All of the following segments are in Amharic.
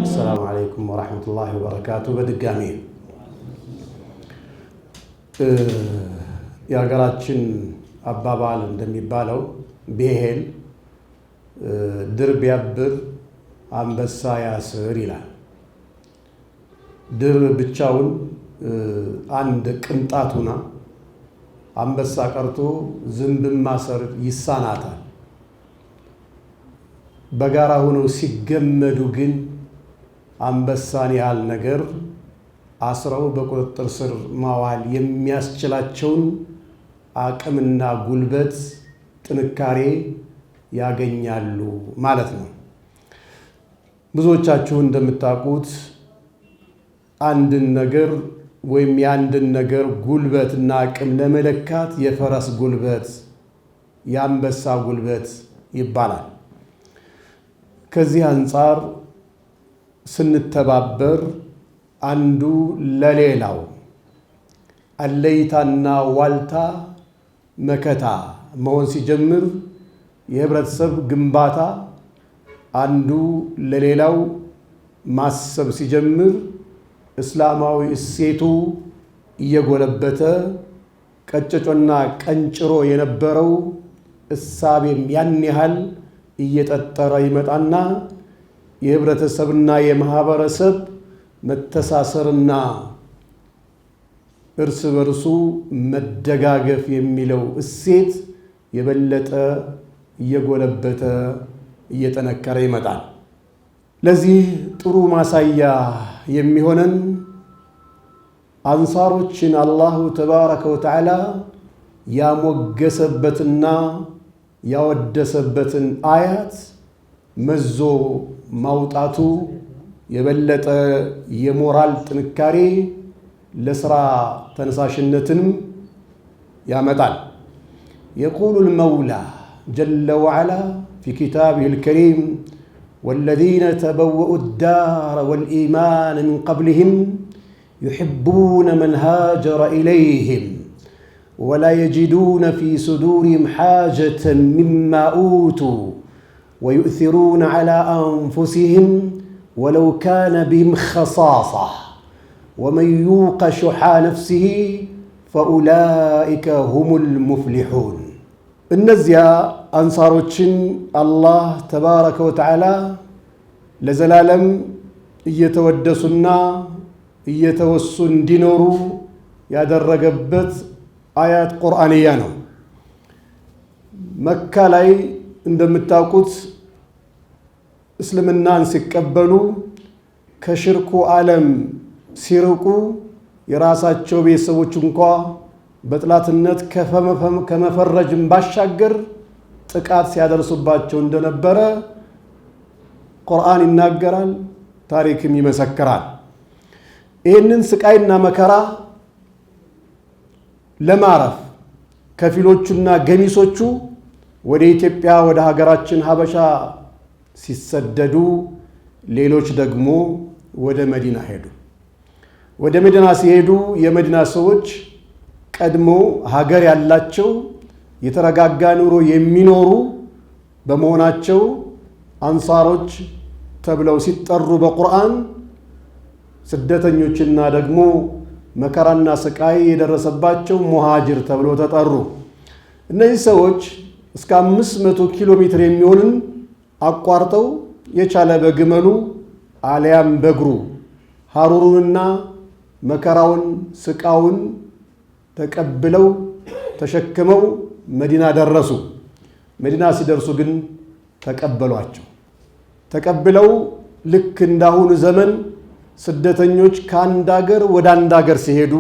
السلام عليكم ورحمة الله وبركاته. بدقامين የሀገራችን አባባል እንደሚባለው ብሄል ድር ቢያብር አንበሳ ያስር ይላል። ድር ብቻውን አንድ ቅንጣቱና አንበሳ ቀርቶ ዝንብን ማሰር ይሳናታል። በጋራ ሆነው ሲገመዱ ግን አንበሳን ያህል ነገር አስረው በቁጥጥር ስር ማዋል የሚያስችላቸውን አቅምና ጉልበት ጥንካሬ ያገኛሉ ማለት ነው። ብዙዎቻችሁ እንደምታውቁት አንድን ነገር ወይም የአንድን ነገር ጉልበትና አቅም ለመለካት የፈረስ ጉልበት፣ የአንበሳ ጉልበት ይባላል። ከዚህ አንጻር ስንተባበር አንዱ ለሌላው አለይታና ዋልታ መከታ መሆን ሲጀምር የህብረተሰብ ግንባታ አንዱ ለሌላው ማሰብ ሲጀምር እስላማዊ እሴቱ እየጎለበተ ቀጨጮና ቀንጭሮ የነበረው እሳቤም ያን ያህል እየጠጠረ ይመጣና የህብረተሰብና የማህበረሰብ መተሳሰርና እርስ በርሱ መደጋገፍ የሚለው እሴት የበለጠ እየጎለበተ እየጠነከረ ይመጣል። ለዚህ ጥሩ ማሳያ የሚሆነን አንሳሮችን አላሁ ተባረከ ወተዓላ ያሞገሰበትና ያወደሰበትን አያት መዞ ማውጣቱ የበለጠ የሞራል ጥንካሬ ለስራ ተነሳሽነትንም ያመጣል። يقول المولى جل وعلا في كتابه الكريم والذين تبوأوا الدار والإيمان من قبلهم يحبون من هاجر إليهم ولا يجدون في صدورهم حاجة مما أوتوا ويؤثرون على أنفسهم ولو كان بهم خصاصة ومن يوق شح نفسه فأولئك هم المفلحون. እነዚያ አንሳሮችን አላህ ተባረከ ወተዓላ ለዘላለም እየተወደሱና እየተወሱ እንዲኖሩ ያደረገበት አያት ቁርአንያ ነው። መካ ላይ እንደምታውቁት እስልምናን ሲቀበሉ ከሽርኩ ዓለም ሲርቁ የራሳቸው ቤተሰቦች እንኳ በጥላትነት ከመፈረጅም ባሻገር ጥቃት ሲያደርሱባቸው እንደነበረ ቁርአን ይናገራል፣ ታሪክም ይመሰክራል። ይህንን ስቃይና መከራ ለማረፍ ከፊሎቹና ገሚሶቹ ወደ ኢትዮጵያ ወደ ሀገራችን ሀበሻ ሲሰደዱ ሌሎች ደግሞ ወደ መዲና ሄዱ። ወደ መዲና ሲሄዱ የመዲና ሰዎች ቀድሞ ሀገር ያላቸው የተረጋጋ ኑሮ የሚኖሩ በመሆናቸው አንሳሮች ተብለው ሲጠሩ በቁርአን ስደተኞችና ደግሞ መከራና ስቃይ የደረሰባቸው ሙሃጅር ተብለው ተጠሩ። እነዚህ ሰዎች እስከ 500 ኪሎ ሜትር የሚሆንን አቋርጠው የቻለ በግመሉ አልያም በእግሩ ሐሩሩንና መከራውን ስቃውን ተቀብለው ተሸክመው መዲና ደረሱ። መዲና ሲደርሱ ግን ተቀበሏቸው። ተቀብለው ልክ እንዳሁኑ ዘመን ስደተኞች ከአንድ ሀገር ወደ አንድ ሀገር ሲሄዱ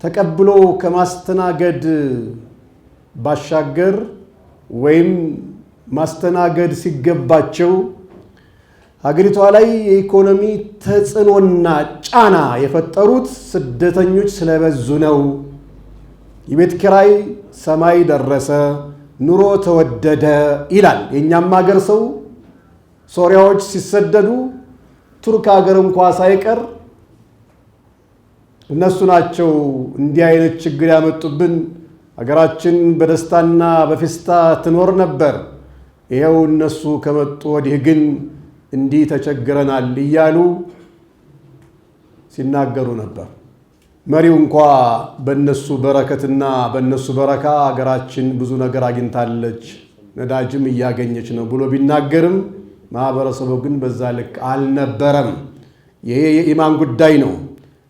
ተቀብሎ ከማስተናገድ ባሻገር ወይም ማስተናገድ ሲገባቸው ሀገሪቷ ላይ የኢኮኖሚ ተጽዕኖና ጫና የፈጠሩት ስደተኞች ስለበዙ ነው የቤት ኪራይ ሰማይ ደረሰ፣ ኑሮ ተወደደ ይላል። የኛም ሀገር ሰው ሶሪያዎች ሲሰደዱ ቱርክ ሀገር እንኳ ሳይቀር እነሱ ናቸው እንዲህ አይነት ችግር ያመጡብን፣ ሀገራችን በደስታና በፌስታ ትኖር ነበር፣ ይሄው እነሱ ከመጡ ወዲህ ግን እንዲህ ተቸግረናል እያሉ ሲናገሩ ነበር። መሪው እንኳ በእነሱ በረከትና በእነሱ በረካ ሀገራችን ብዙ ነገር አግኝታለች፣ ነዳጅም እያገኘች ነው ብሎ ቢናገርም ማህበረሰቡ ግን በዛ ልክ አልነበረም። ይሄ የኢማን ጉዳይ ነው።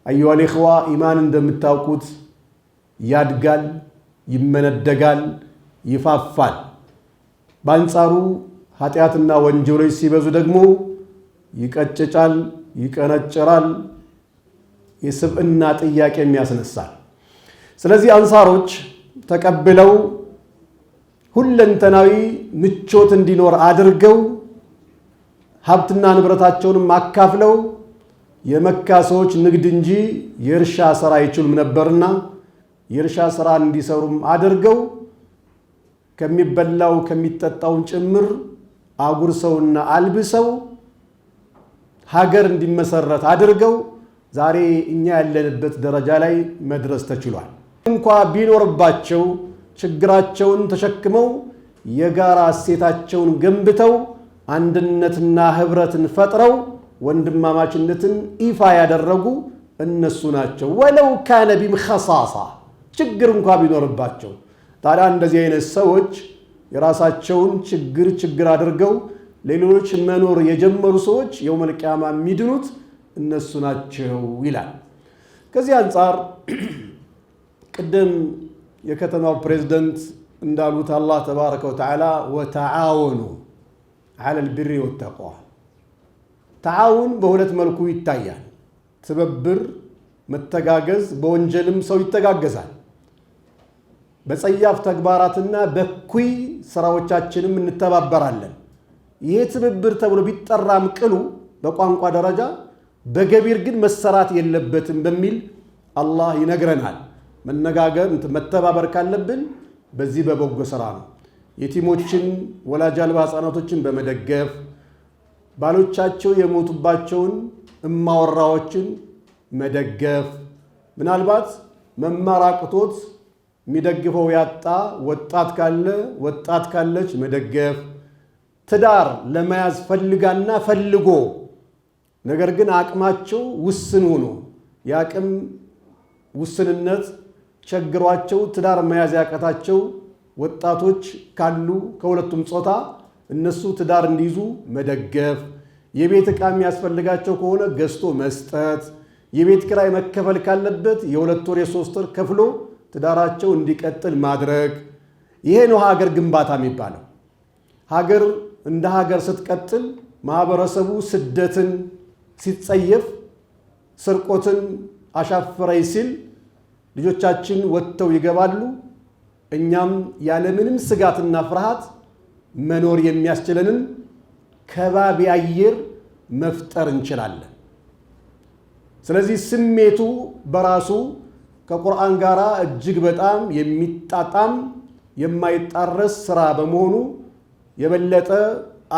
አዩሃ ኢኽዋ፣ ኢማን እንደምታውቁት ያድጋል፣ ይመነደጋል፣ ይፋፋል። በአንጻሩ ኃጢአትና ወንጀሎች ሲበዙ ደግሞ ይቀጭጫል፣ ይቀነጭራል፣ የስብዕና ጥያቄም ያስነሳል። ስለዚህ አንሳሮች ተቀብለው ሁለንተናዊ ምቾት እንዲኖር አድርገው ሀብትና ንብረታቸውንም አካፍለው የመካ ሰዎች ንግድ እንጂ የእርሻ ሥራ አይችሉም ነበርና የእርሻ ሥራ እንዲሰሩም አድርገው ከሚበላው ከሚጠጣውን ጭምር አጉርሰውና አልብሰው ሀገር እንዲመሰረት አድርገው ዛሬ እኛ ያለንበት ደረጃ ላይ መድረስ ተችሏል። እንኳ ቢኖርባቸው ችግራቸውን ተሸክመው የጋራ እሴታቸውን ገንብተው አንድነትና ህብረትን ፈጥረው ወንድማማችነትን ይፋ ያደረጉ እነሱ ናቸው። ወለው ካነ ቢም ኸሳሳ፣ ችግር እንኳ ቢኖርባቸው። ታዲያ እንደዚህ አይነት ሰዎች የራሳቸውን ችግር አድርገው ሌሎች መኖር የጀመሩ ሰዎች የውመል ቂያማ የሚድኑት እነሱ ናቸው ይላል። ከዚህ አንጻር ቅድም የከተማው ፕሬዝዳንት እንዳሉት አላህ ተባረከ ወተዓላ ወተዓወኑ ዐለል ቢሪ ወተቅዋ፣ ተዓውን በሁለት መልኩ ይታያል። ትብብር፣ መተጋገዝ፣ በወንጀልም ሰው ይተጋገዛል። በጸያፍ ተግባራትና በኩይ ስራዎቻችንም እንተባበራለን። ይሄ ትብብር ተብሎ ቢጠራም ቅሉ በቋንቋ ደረጃ በገቢር ግን መሰራት የለበትም በሚል አላህ ይነግረናል። መነጋገር መተባበር ካለብን በዚህ በበጎ ስራ ነው። የቲሞችን ወላጅ አልባ ህፃናቶችን በመደገፍ ባሎቻቸው የሞቱባቸውን እማወራዎችን መደገፍ፣ ምናልባት መማር አቅቶት የሚደግፈው ያጣ ወጣት ካለ ወጣት ካለች መደገፍ፣ ትዳር ለመያዝ ፈልጋና ፈልጎ ነገር ግን አቅማቸው ውስን ሆኖ የአቅም ውስንነት ቸግሯቸው ትዳር መያዝ ያቀታቸው ወጣቶች ካሉ ከሁለቱም ጾታ እነሱ ትዳር እንዲይዙ መደገፍ፣ የቤት ዕቃ የሚያስፈልጋቸው ከሆነ ገዝቶ መስጠት፣ የቤት ኪራይ መከፈል ካለበት የሁለት ወር የሶስት ወር ከፍሎ ትዳራቸው እንዲቀጥል ማድረግ። ይሄ ነው ሀገር ግንባታ የሚባለው። ሀገር እንደ ሀገር ስትቀጥል ማህበረሰቡ ስደትን ሲጸየፍ፣ ስርቆትን አሻፈረኝ ሲል ልጆቻችን ወጥተው ይገባሉ። እኛም ያለምንም ስጋትና ፍርሃት መኖር የሚያስችለንን ከባቢ አየር መፍጠር እንችላለን። ስለዚህ ስሜቱ በራሱ ከቁርአን ጋር እጅግ በጣም የሚጣጣም የማይጣረስ ስራ በመሆኑ የበለጠ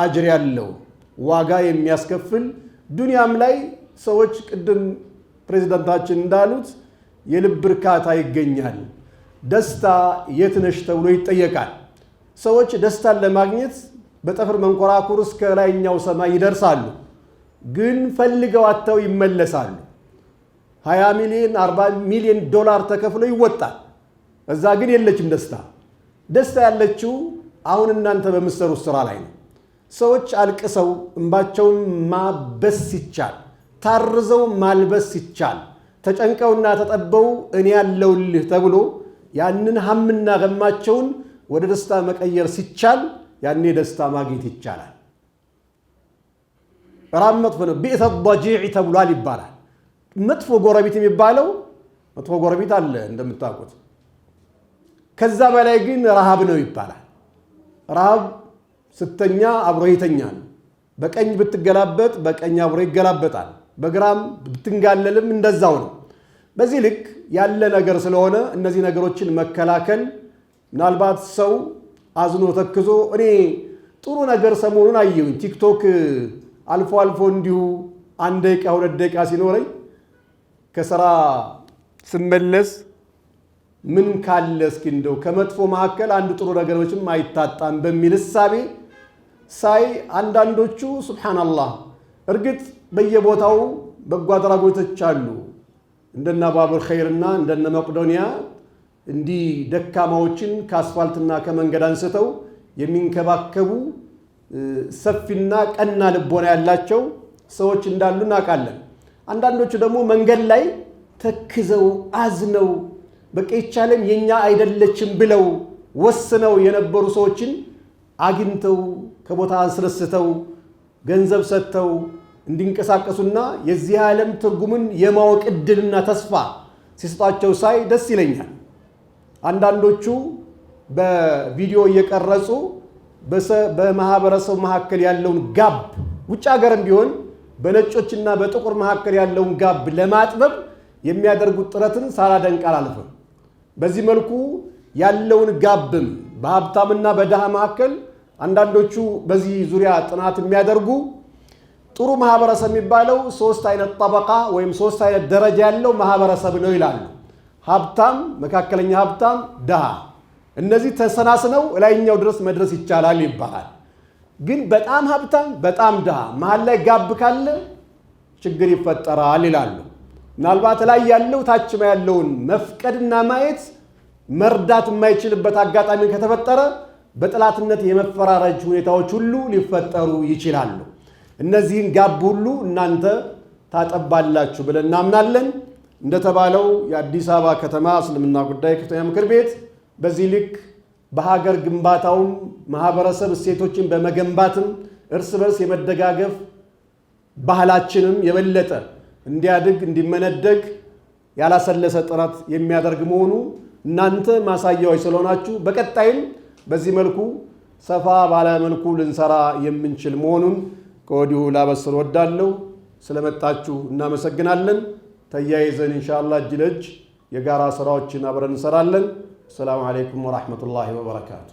አጅር ያለው ዋጋ የሚያስከፍል ዱንያም ላይ ሰዎች ቅድም ፕሬዝዳንታችን እንዳሉት የልብ እርካታ ይገኛል። ደስታ የት ነሽ ተብሎ ይጠየቃል። ሰዎች ደስታን ለማግኘት በጠፍር መንኮራኩር እስከ ላይኛው ሰማይ ይደርሳሉ፣ ግን ፈልገው አጥተው ይመለሳሉ። 20 ሚሊዮን 40 ሚሊዮን ዶላር ተከፍሎ ይወጣል። እዛ ግን የለችም ደስታ። ደስታ ያለችው አሁን እናንተ በምትሰሩት ስራ ላይ ነው። ሰዎች አልቅሰው እንባቸውን ማበስ ሲቻል፣ ታርዘው ማልበስ ሲቻል፣ ተጨንቀውና ተጠበው እኔ ያለውልህ ተብሎ ያንን ሀምና ገማቸውን ወደ ደስታ መቀየር ሲቻል ያኔ ደስታ ማግኘት ይቻላል። ራም መጥፎ ነው፣ ቢእሰ ضجيع ተብሏል ይባላል። መጥፎ ጎረቤት የሚባለው መጥፎ ጎረቤት አለ እንደምታውቁት። ከዛ በላይ ግን ረሃብ ነው ይባላል። ረሃብ ስተኛ አብሮ ይተኛል። በቀኝ ብትገላበጥ በቀኝ አብሮ ይገላበጣል። በግራም ብትንጋለልም እንደዛው ነው። በዚህ ልክ ያለ ነገር ስለሆነ እነዚህ ነገሮችን መከላከል ምናልባት ሰው አዝኖ ተክዞ እኔ ጥሩ ነገር ሰሞኑን አየሁኝ ቲክቶክ አልፎ አልፎ እንዲሁ 1 ደቂቃ 2 ደቂቃ ሲኖረኝ ከሥራ ስመለስ ምን ካለ እስኪ እንደው ከመጥፎ መካከል አንድ ጥሩ ነገሮችም አይታጣም በሚል እሳቤ ሳይ አንዳንዶቹ ሱብሃንአላህ እርግጥ በየቦታው በጎ አድራጎቶች አሉ እንደና ባቡር ኸይርና እንደነ መቅዶኒያ እንዲህ ደካማዎችን ከአስፋልትና ከመንገድ አንስተው የሚንከባከቡ ሰፊና ቀና ልቦና ያላቸው ሰዎች እንዳሉ እናውቃለን። አንዳንዶቹ ደግሞ መንገድ ላይ ተክዘው አዝነው በቃ ይቻለም የኛ አይደለችም ብለው ወስነው የነበሩ ሰዎችን አግኝተው ከቦታ አስረስተው ገንዘብ ሰጥተው እንዲንቀሳቀሱና የዚህ ዓለም ትርጉምን የማወቅ እድልና ተስፋ ሲሰጣቸው ሳይ ደስ ይለኛል። አንዳንዶቹ በቪዲዮ እየቀረጹ በማህበረሰብ መካከል ያለውን ጋብ ውጭ ሀገርም ቢሆን በነጮችና በጥቁር መካከል ያለውን ጋብ ለማጥበብ የሚያደርጉት ጥረትን ሳላደንቅ አላልፍም። በዚህ መልኩ ያለውን ጋብም በሀብታምና በድሃ መካከል አንዳንዶቹ በዚህ ዙሪያ ጥናት የሚያደርጉ ጥሩ ማህበረሰብ የሚባለው 3 አይነት ጠበቃ ወይም 3 አይነት ደረጃ ያለው ማህበረሰብ ነው ይላሉ። ሀብታም፣ መካከለኛ ሀብታም፣ ድሃ። እነዚህ ተሰናስነው ላይኛው ድረስ መድረስ ይቻላል ይባላል። ግን በጣም ሀብታም በጣም ድሃ መሃል ላይ ጋብ ካለ ችግር ይፈጠራል ይላሉ። ምናልባት ላይ ያለው ታች ያለውን መፍቀድና ማየት መርዳት የማይችልበት አጋጣሚ ከተፈጠረ በጥላትነት የመፈራረጅ ሁኔታዎች ሁሉ ሊፈጠሩ ይችላሉ። እነዚህን ጋብ ሁሉ እናንተ ታጠባላችሁ ብለን እናምናለን። እንደተባለው የአዲስ አበባ ከተማ እስልምና ጉዳይ ከፍተኛ ምክር ቤት በዚህ ልክ በሀገር ግንባታውም ማህበረሰብ እሴቶችን በመገንባትም እርስ በርስ የመደጋገፍ ባህላችንም የበለጠ እንዲያድግ እንዲመነደግ ያላሰለሰ ጥረት የሚያደርግ መሆኑ እናንተ ማሳያዎች ስለሆናችሁ በቀጣይም በዚህ መልኩ ሰፋ ባለ መልኩ ልንሰራ የምንችል መሆኑን ከወዲሁ ላበስር ወዳለሁ። ስለመጣችሁ እናመሰግናለን። ተያይዘን ኢንሻአላህ እጅ ለእጅ የጋራ ስራዎችን አብረን እንሰራለን። ሰላም አለይኩም ወራህመቱላሂ ወበረካቱ።